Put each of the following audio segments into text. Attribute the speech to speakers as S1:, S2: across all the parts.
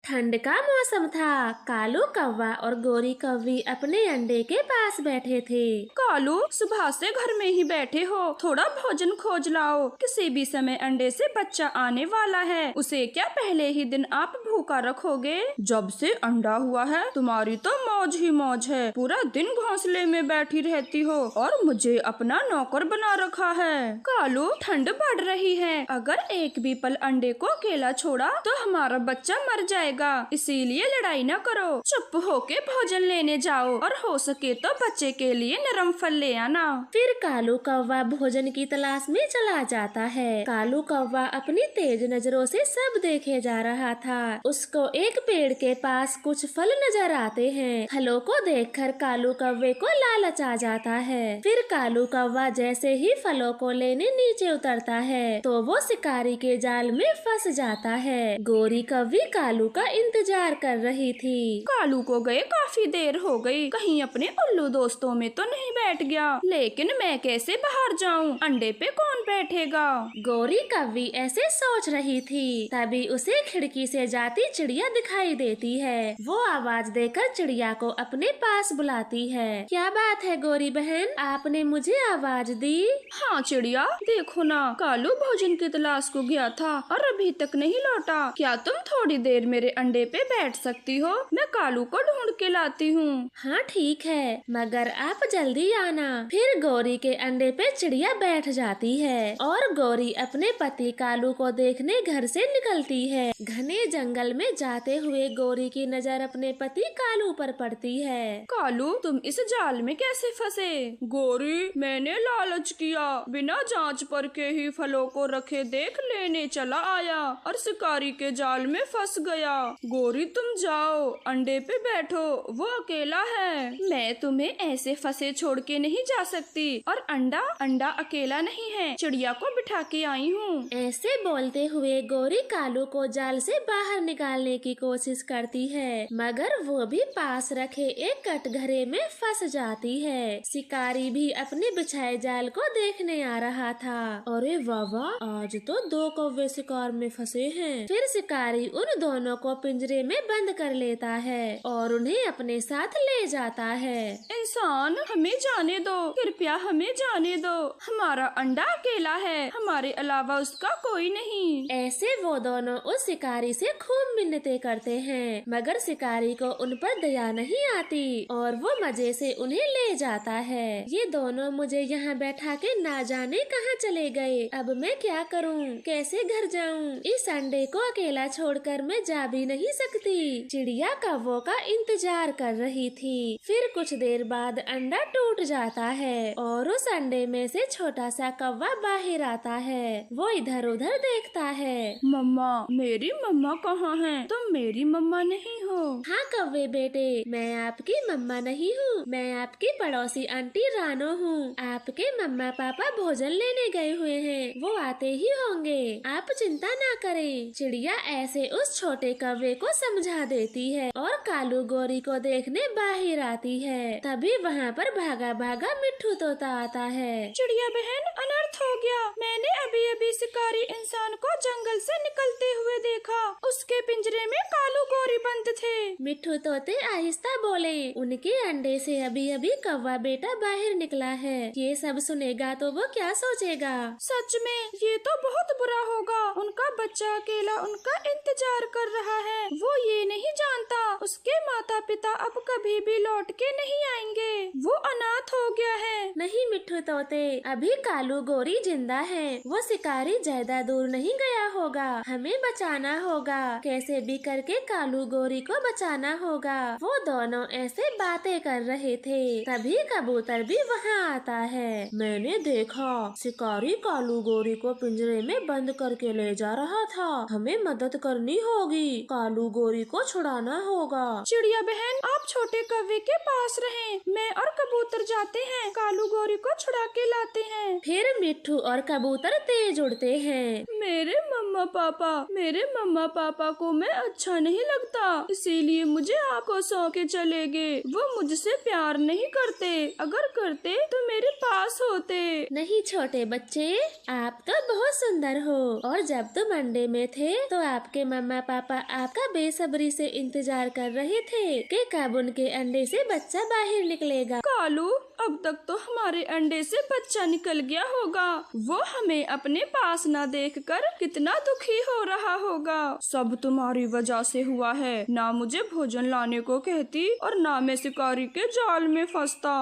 S1: ठंड का मौसम था। कालू कौवा और गोरी कौवी अपने अंडे के पास बैठे थे।
S2: कालू, सुबह से घर में ही बैठे हो, थोड़ा भोजन खोज लाओ। किसी भी समय अंडे से बच्चा आने वाला है, उसे क्या पहले ही दिन आप भूखा रखोगे? जब से अंडा हुआ है तुम्हारी तो मौज ही मौज है, पूरा दिन घोंसले में बैठी रहती हो और मुझे अपना नौकर बना रखा है। कालू, ठंड बढ़ रही है, अगर एक भी पल अंडे को अकेला छोड़ा तो हमारा बच्चा मर जाएगा, इसीलिए लड़ाई न करो, चुप होके भोजन लेने जाओ और हो सके तो बच्चे के लिए नरम फल ले आना।
S1: फिर कालू कौवा भोजन की तलाश में चला जाता है। कालू कौवा अपनी तेज नजरों से सब देखे जा रहा था। उसको एक पेड़ के पास कुछ फल नजर आते हैं। फलों को देखकर कालू कौवे को लालच आ जाता है। फिर कालू कौवा जैसे ही फलों को लेने नीचे उतरता है तो वो शिकारी के जाल में फंस जाता है। गोरी कौवी कालू का इंतजार कर रही थी।
S2: कालू को गए काफी देर हो गई, कहीं अपने उल्लू दोस्तों में तो नहीं बैठ गया, लेकिन मैं कैसे बाहर जाऊं? अंडे पे कौन बैठेगा?
S1: गोरी कौवी ऐसे सोच रही थी, तभी उसे खिड़की से जाती चिड़िया दिखाई देती है। वो आवाज देकर चिड़िया को अपने पास बुलाती है। क्या बात है गोरी बहन, आपने मुझे आवाज दी?
S2: हाँ चिड़िया, देखो ना, कालू भोजन की तलाश को गया था और अभी तक नहीं लौटा। क्या तुम थोड़ी देर मेरे अंडे पे बैठ सकती हो? मैं कालू को ढूंढ के लाती हूँ।
S1: हाँ ठीक है, मगर आप जल्दी आना। फिर गौरी के अंडे पे चिड़िया बैठ जाती है और गौरी अपने पति कालू को देखने घर से निकलती है। घने जंगल में जाते हुए गौरी की नजर अपने पति कालू पर पड़ती है।
S2: कालू, तुम इस जाल में कैसे फंसे? गौरी, मैंने लालच किया, बिना जांच परखे ही फलों को रखे देख लेने चला आया और शिकारी के जाल में फंस गया। गौरी, तुम जाओ, अंडे पे बैठो, वो अकेला है। मैं तुम्हें ऐसे फंसे छोड़ के नहीं जा सकती, और अंडा अकेला नहीं है, चिड़िया को बिठा के आई हूँ।
S1: ऐसे बोलते हुए गौरी कालू को जाल से बाहर निकालने की कोशिश करती है, मगर वो भी पास रखे एक कटघरे में फंस जाती है। शिकारी भी अपने बिछाए जाल को देखने आ रहा था। अरे वाह, आज तो 2 कौवे शिकार में फंसे हैं। फिर शिकारी उन दोनों को पिंजरे में बंद कर लेता है और उन्हें अपने साथ ले जाता है।
S2: इंसान, हमें जाने दो, कृपया हमें जाने दो, हमारा अंडा अकेला है, हमारे अलावा उसका कोई नहीं।
S1: ऐसे वो दोनों उस शिकारी से खूब मिन्नतें करते हैं, मगर शिकारी को उन पर दया नहीं आती और वो मजे से उन्हें ले जाता है। ये दोनों मुझे यहाँ बैठा के ना जाने कहाँ चले गए। अब मैं क्या करूँ, कैसे घर जाऊँ? इस अंडे को अकेला छोड़कर मैं जा भी नहीं सकती। चिड़िया कौवों का इंतजार कर रही थी। फिर कुछ देर बाद अंडा टूट जाता है और उस अंडे में से छोटा सा कौवा बाहर आता है। वो इधर उधर देखता है।
S2: मम्मा, मेरी मम्मा कहाँ है? तुम मेरी मम्मा नहीं हो?
S1: हाँ कौवे बेटे, मैं आपकी मम्मा नहीं हूँ, मैं आपकी पड़ोसी आंटी रानो हूँ। आपके मम्मा पापा भोजन लेने गए हुए हैं, वो आते ही होंगे, आप चिंता ना करें। चिड़िया ऐसे उस छोटे कौवे को समझा देती है और कालू गोरी को देखने बाहर आती है। तभी वहाँ पर भागा भागा मिट्ठू तोता आता है।
S2: चिड़िया बहन, अनर्थ हो गया, मैंने अभी अभी शिकारी इंसान को जंगल से निकलते हुए देखा, उसके पिंजरे में कालू गोरी बंद थे।
S1: मिट्ठू तोते आहिस्ता बोले, उनके अंडे से अभी अभी कौवा बेटा बाहर निकला है। ये सब सुनेगा तो वो क्या सोचेगा?
S2: सच में ये तो बहुत बुरा होगा, उनका बच्चा अकेला उनका इंतजार कर रहा है। वो ये नहीं जानता उसके माता पिता अब कभी भी लौट के नहीं आएंगे, वो अनाथ हो गया है।
S1: नहीं मिट्ठू तोते, अभी कालू गोरी जिंदा है, वो शिकारी ज्यादा दूर नहीं गया होगा, हमें बचाना होगा, कैसे भी करके कालू गोरी को बचाना होगा। वो दोनों ऐसे बातें कर रहे थे, तभी कबूतर भी वहाँ आता है। मैंने देखा शिकारी कालू गोरी को पिंजरे में बंद करके ले जा रहा था, हमें मदद करनी होगी, कालू गोरी को छुड़ाना होगा। होगा।
S2: चिड़िया बहन, आप छोटे कौवे के पास रहें, मैं और कबूतर जाते हैं, कालू गौरी को छुड़ा के लाते हैं।
S1: फिर मिट्ठू और कबूतर तेज उड़ते हैं।
S2: मेरे मम्मा पापा को मैं अच्छा नहीं लगता, इसीलिए मुझे आंखों सौ के चले गए। वो मुझसे प्यार नहीं करते, अगर करते तो मेरे पास होते।
S1: नहीं छोटे बच्चे, आप तो बहुत सुंदर हो, और जब तुम अंडे में थे तो आपके मम्मा पापा आपका बेसब्री से इंतजार कर रहे थे कि कब उनके अंडे से बच्चा बाहर निकलेगा।
S2: कालू, अब तक तो हमारे अंडे से बच्चा निकल गया होगा। वो हमें अपने पास न देखकर कितना दुखी हो रहा होगा। सब तुम्हारी वजह से हुआ है। ना मुझे भोजन लाने को कहती और ना मैं शिकारी के जाल में फंसता।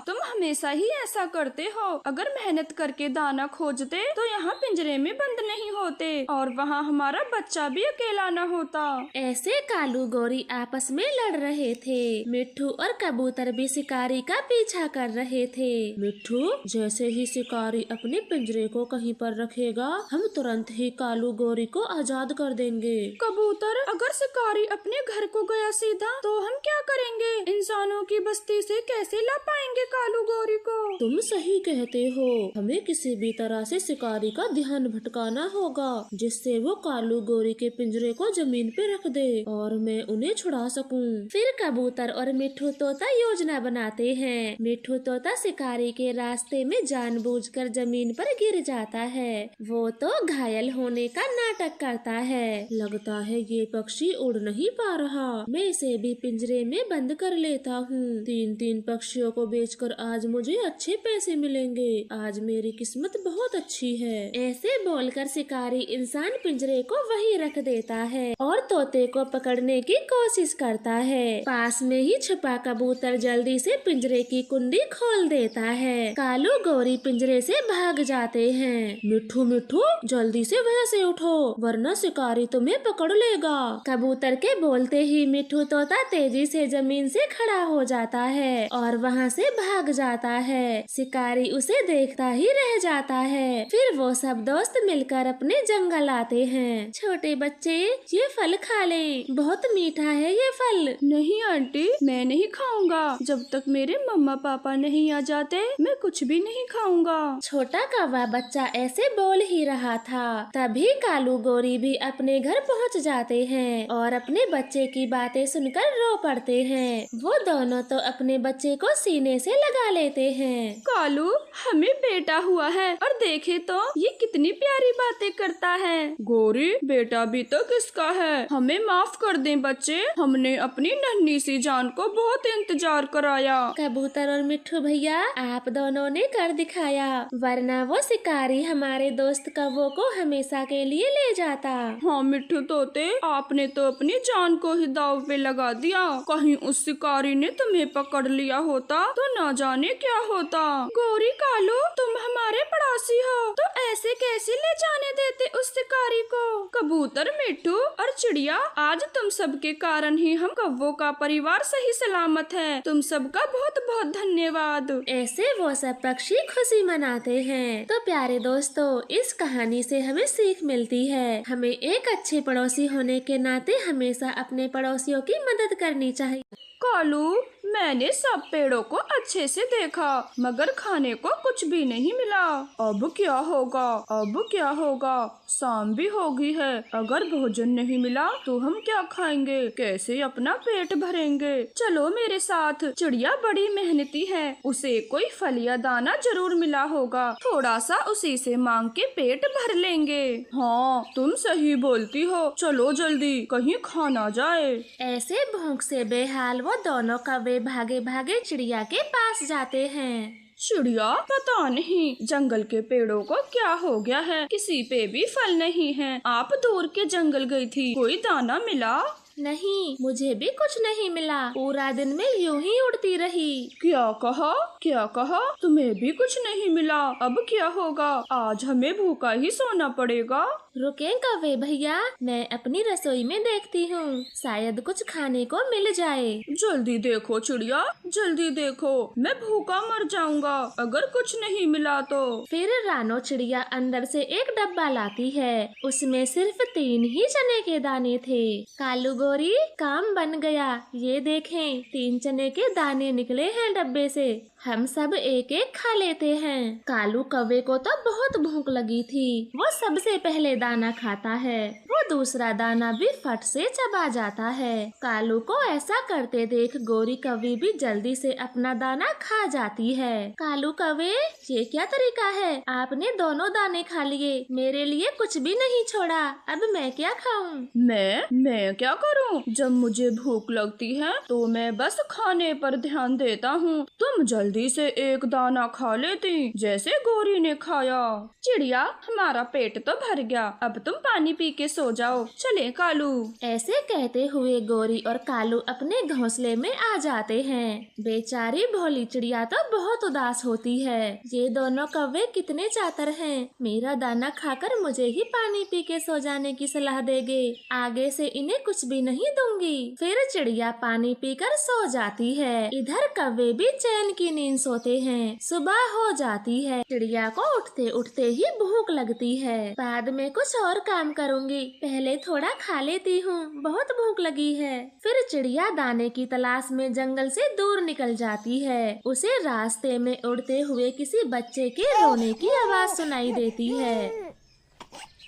S2: तुम हमेशा ही ऐसा करते हो। अगर मेहनत करके दाना खोजते तो यहाँ पिंजरे में बंद नहीं होते और वहाँ हमारा बच्चा भी अकेला न होता।
S1: ऐसे कालू गौरी आपस में लड़ रहे थे। मिट्ठू और कबूतर भी शिकारी का पीछा कर रहे थे। मिट्ठू, जैसे ही शिकारी अपने पिंजरे को कहीं पर रखेगा, हम तुरंत ही कालू गौरी को आजाद कर देंगे।
S2: कबूतर, अगर शिकारी अपने घर को गया सीधा तो हम क्या करेंगे? इंसानों की बस्ती से कैसे ला पाएंगे कालू गौरी को?
S1: तुम सही कहते हो, हमें किसी भी तरह से शिकारी का ध्यान भटकाना होगा, जिससे वो कालू गौरी के पिंजरे को जमीन पे रख दे और मैं उन्हें छुड़ा सकूं। फिर कबूतर और मिट्ठू तोता योजना बनाते हैं। मिट्ठू तोता शिकारी के रास्ते में जानबूझकर जमीन पर गिर जाता है। वो तो घायल होने का नाटक करता है। लगता है ये पक्षी उड़ नहीं पा रहा, मैं इसे भी पिंजरे में बंद कर लेता हूँ। 3 पक्षियों को बेचकर आज मुझे अच्छे पैसे मिलेंगे। आज मेरी किस्मत बहुत अच्छी है। ऐसे बोलकर शिकारी इंसान पिंजरे को वहीं रख देता है और तोते को पकड़ने की कोशिश करता है। पास में ही छुपा कबूतर जल्दी से पिंजरे की कुंडी खोल देता है। कालू गौरी पिंजरे से भाग जाते हैं। मिट्ठू मिट्ठू, जल्दी से वहाँ से उठो, वरना शिकारी तुम्हें पकड़ लेगा। कबूतर के बोलते ही मिट्ठू तोता तेजी से जमीन से खड़ा हो जाता है और वहाँ से भाग जाता है। शिकारी उसे देखता ही रह जाता है। फिर वो सब दोस्त मिलकर अपने जंगल आते हैं। छोटे बच्चे, ये फल खा लें, बहुत मीठा है ये फल।
S2: नहीं आंटी, मैं नहीं खाऊंगा। जब तक मेरे मम्मा पापा नहीं आ जाते मैं कुछ भी नहीं खाऊंगा।
S1: छोटा कौवा बच्चा ऐसे बोल ही रहा था, तभी कालू गौरी भी अपने घर पहुंच जाते हैं और अपने बच्चे की बातें सुनकर रो पड़ते हैं। वो दोनों तो अपने बच्चे को सीने से लगा लेते हैं।
S2: कालू, हमें बेटा हुआ है और देखे तो ये कितनी प्यारी बातें करता है। गौरी, बेटा भी तो किसका है? हमें माफ कर दें बच्चे, हमने अपनी नन्ही सी जान को बहुत इंतजार कराया।
S1: कबूतर और मिट्ठू भैया, आप दोनों ने कर दिखाया, वरना वो शिकारी हमारे दोस्त कौवों को हमेशा के लिए ले जाता।
S2: हाँ मिट्ठू तोते, आपने तो अपनी जान को ही दाव पे लगा दिया। कहीं उस शिकारी ने तुम्हें पकड़ लिया होता तो न जाने क्या होता। गौरी, कालू, तुम हमारे पड़ोसी हो तो ऐसे कैसे ले जाने देते उस शिकारी को? कबूतर, मिट्ठू और चिड़िया, आज तुम सबके कारण ही हम कौवों का परिवार सही सलामत है। तुम सबका बहुत बहुत धन्यवाद।
S1: ऐसे वो सब पक्षी खुशी मनाते हैं। तो प्यारे दोस्तों, इस कहानी से हमें सीख मिलती है, हमें एक अच्छे पड़ोसी होने के नाते हमेशा अपने पड़ोसियों की मदद करनी चाहिए।
S2: कालू, मैंने सब पेड़ों को अच्छे से देखा मगर खाने को कुछ भी नहीं मिला। अब क्या होगा? अब क्या होगा? शाम भी हो गई है, अगर भोजन नहीं मिला तो हम क्या खाएंगे? कैसे अपना पेट भरेंगे? चलो मेरे साथ। चिड़िया बड़ी मेहनती है, उसे कोई फल या दाना जरूर मिला होगा, थोड़ा सा उसी से मांग के पेट भर लेंगे। हाँ, तुम सही बोलती हो, चलो जल्दी, कहीं खा ना जाए।
S1: ऐसे भूख से बेहाल वो दोनों कौवे भागे भागे चिड़िया के पास जाते हैं।
S2: चिड़िया, पता नहीं जंगल के पेड़ों को क्या हो गया है, किसी पे भी फल नहीं है। आप दूर के जंगल गई थी, कोई दाना मिला?
S1: नहीं, मुझे भी कुछ नहीं मिला, पूरा दिन में यूं ही उड़ती रही।
S2: क्या कहा? क्या कहा? तुम्हें भी कुछ नहीं मिला? अब क्या होगा? आज हमें भूखा ही सोना पड़ेगा।
S1: रुके कौवे भैया, मैं अपनी रसोई में देखती हूँ, शायद कुछ खाने को मिल जाए।
S2: जल्दी देखो चिड़िया, जल्दी देखो, मैं भूखा मर जाऊंगा अगर कुछ नहीं मिला तो।
S1: फिर रानो चिड़िया अंदर से एक डब्बा लाती है, उसमें सिर्फ 3 ही चने के दाने थे। कालू गोरी, काम बन गया। ये देखें, 3 चने के दाने निकले हैं डब्बे से। हम सब एक एक खा लेते हैं। कालू कौवे को तो बहुत भूख लगी थी। वो सबसे पहले दाना खाता है। वो दूसरा दाना भी फट से चबा जाता है। कालू को ऐसा करते देख गोरी कौवी भी जल्दी से अपना दाना खा जाती है। कालू कौवे, ये क्या तरीका है? आपने दोनों दाने खा लिए, मेरे लिए कुछ भी नहीं छोड़ा। अब मैं क्या खाऊं?
S2: मैं क्या करूं? जब मुझे भूख लगती है तो मैं बस खाने पर ध्यान देता हूँ। तुम जल्दी से एक दाना खा लेती, जैसे गोरी ने खाया। चिड़िया, हमारा पेट तो भर गया, अब तुम पानी पी के सो जाओ। चले कालू।
S1: ऐसे कहते हुए गोरी और कालू अपने घोंसले में आ जाते हैं। बेचारी भोली चिड़िया तो बहुत उदास होती है। ये दोनों कौवे कितने चातर हैं। मेरा दाना खाकर मुझे ही पानी पी के सो जाने की सलाह देंगे। आगे से इन्हें कुछ भी नहीं दूंगी। फिर चिड़िया पानी पीकर सो जाती है। इधर कौवे भी चैन की नींद सोते हैं। सुबह हो जाती है। चिड़िया को उठते उठते ही भूख लगती है। बाद में कुछ और काम करूंगी, पहले थोड़ा खा लेती हूँ, बहुत भूख लगी है। फिर चिड़िया दाने की तलाश में जंगल से दूर निकल जाती है। उसे रास्ते में उड़ते हुए किसी बच्चे के रोने की आवाज सुनाई देती है।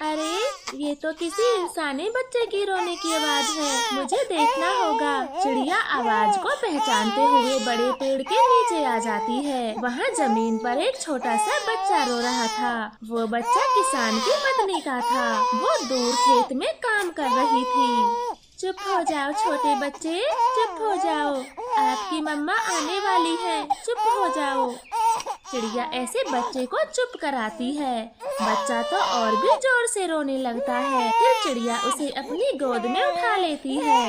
S1: अरे, ये तो किसी इंसानी बच्चे की रोने की आवाज है। मुझे देखना होगा। चिड़िया आवाज को पहचानते हुए बड़े पेड़ के नीचे आ जाती है। वहाँ जमीन पर एक छोटा सा बच्चा रो रहा था। वो बच्चा किसान की पत्नी का था। वो दूर खेत में काम कर रही थी। चुप हो जाओ छोटे बच्चे, चुप हो जाओ। आपकी मम्मा आने वाली है, चुप हो जाओ। चिड़िया ऐसे बच्चे को चुप कराती है। बच्चा तो और भी जोर से रोने लगता है। फिर चिड़िया उसे अपनी गोद में उठा लेती है।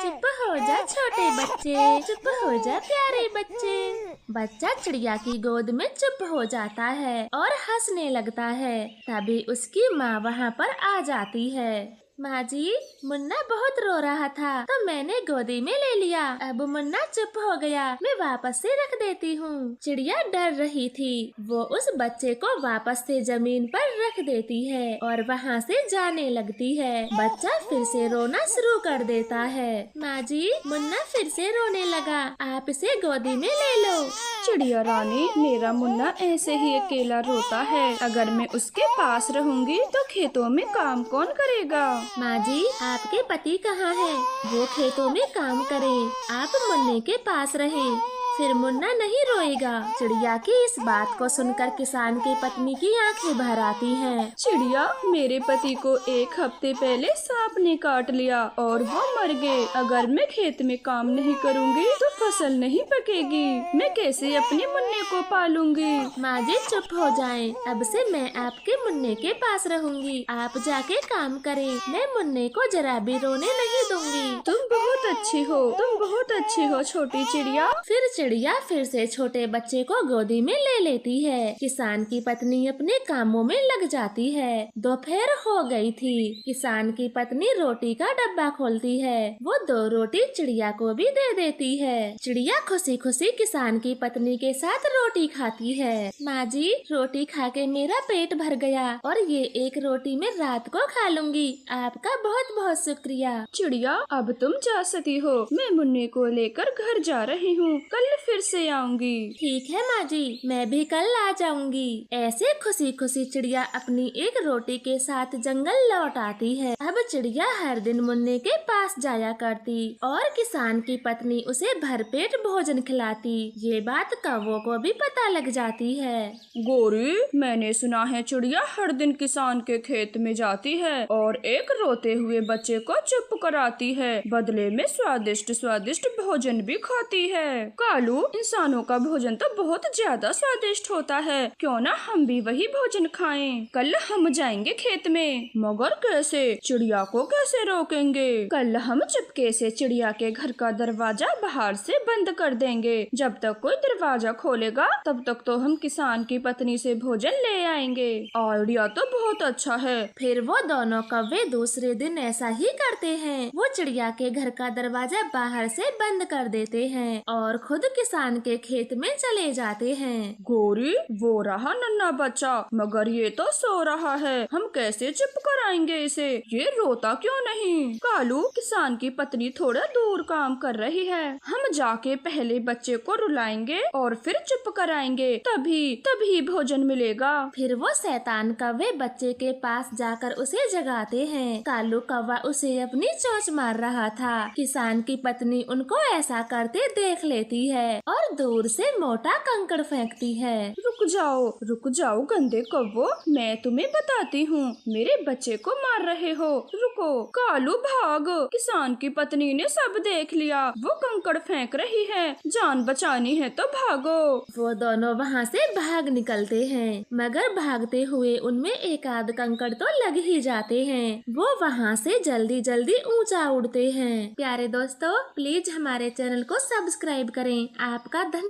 S1: चुप हो जा छोटे बच्चे, चुप हो जा प्यारे बच्चे। बच्चा चिड़िया की गोद में चुप हो जाता है और हंसने लगता है। तभी उसकी माँ वहाँ पर आ जाती है। माँ जी, मुन्ना बहुत रो रहा था तो मैंने गोदी में ले लिया। अब मुन्ना चुप हो गया, मैं वापस से रख देती हूँ। चिड़िया डर रही थी। वो उस बच्चे को वापस से जमीन पर रख देती है और वहाँ से जाने लगती है। बच्चा फिर से रोना शुरू कर देता है। माँ जी, मुन्ना फिर से रोने लगा, आप इसे गोदी में ले लो।
S2: चिड़िया रानी, मेरा मुन्ना ऐसे ही अकेला रोता है। अगर मैं उसके पास रहूंगी तो खेतों में काम कौन करेगा?
S1: माँ जी, आपके पति कहाँ हैं? वो खेतों में काम करें, आप मुन्ने के पास रहें, फिर मुन्ना नहीं रोएगा। चिड़िया की इस बात को सुनकर किसान की पत्नी की आंखें भर आती हैं।
S2: चिड़िया, मेरे पति को 1 हफ्ते पहले सांप ने काट लिया और वो मर गए। अगर मैं खेत में काम नहीं करूँगी तो फसल नहीं पकेगी। मैं कैसे अपने मुन्ने को पालूंगी?
S1: माँ जी, चुप हो जाएं। अब से मैं आपके मुन्ने के पास रहूंगी। आप जाके काम करें, मैं मुन्ने को जरा भी रोने नहीं दूंगी।
S2: तुम बहुत अच्छी हो, तुम बहुत अच्छी हो छोटी चिड़िया।
S1: फिर चिड़िया फिर से छोटे बच्चे को गोदी में ले लेती है। किसान की पत्नी अपने कामों में लग जाती है। दोपहर हो गई थी। किसान की पत्नी रोटी का डब्बा खोलती है। वो 2 रोटी चिड़िया को भी दे देती है। चिड़िया खुशी खुशी किसान की पत्नी के साथ रोटी खाती है। माँ जी, रोटी खा के मेरा पेट भर गया और ये 1 रोटी मैं रात को खा लूंगी। आपका बहुत बहुत शुक्रिया।
S2: चिड़िया, अब तुम जा सकती हो। मैं मुन्ने को लेकर घर जा रही हूँ, कल फिर से आऊंगी।
S1: ठीक है माँ जी, मैं भी कल आ जाऊंगी। ऐसे खुशी खुशी चिड़िया अपनी 1 रोटी के साथ जंगल लौट आती है। अब चिड़िया हर दिन मुन्ने के पास जाया करती और किसान की पत्नी उसे भरपेट भोजन खिलाती। ये बात कौवों को भी पता लग जाती है।
S2: गोरी, मैंने सुना है चिड़िया हर दिन किसान के खेत में जाती है और एक रोते हुए बच्चे को चुप कराती है। बदले में स्वादिष्ट स्वादिष्ट भोजन भी खाती है। कालू, इंसानों का भोजन तो बहुत ज्यादा स्वादिष्ट होता है, क्यों ना हम भी वही भोजन खाएं? कल हम जाएंगे खेत में। मगर कैसे? चिड़िया को कैसे रोकेंगे? कल हम चुपके से चिड़िया के घर का दरवाजा बाहर से बंद कर देंगे। जब तक कोई दरवाजा खोलेगा तब तक तो हम किसान की पत्नी से भोजन ले आएंगे। आइडिया तो बहुत अच्छा है।
S1: फिर वो दोनों कौवे दूसरे दिन ऐसा ही करते हैं। वो चिड़िया के घर का दरवाजा दरवाजा बाहर से बंद कर देते हैं और खुद किसान के खेत में चले जाते हैं।
S2: गौरी, वो रहा नन्हा बच्चा, मगर ये तो सो रहा है। हम कैसे चुप कराएंगे इसे? ये रोता क्यों नहीं? कालू, किसान की पत्नी थोड़ा दूर काम कर रही है। हम जाके पहले बच्चे को रुलाएंगे और फिर चुप कराएंगे, तभी भोजन मिलेगा।
S1: फिर वो शैतान कौवे बच्चे के पास जाकर उसे जगाते हैं। कालू कौवा उसे अपनी चोंच मार रहा था। किसान की पत्नी उनको ऐसा करते देख लेती है और दूर से मोटा कंकड़ फेंकती है।
S2: रुक जाओ गंदे कौवो, मैं तुम्हें बताती हूँ। मेरे बच्चे को मार रहे हो, रुको। कालू भाग, किसान की पत्नी ने सब देख लिया। वो कंकड़ फेंक रही है, जान बचानी है तो भागो।
S1: वो दोनों वहाँ से भाग निकलते हैं, मगर भागते हुए उनमें एक आध कंकड़ तो लग ही जाते हैं। वो वहाँ से जल्दी जल्दी ऊंचा उड़ते हैं। प्यारे दोस्तों, प्लीज हमारे चैनल को सब्सक्राइब करें। आपका धन्यवाद।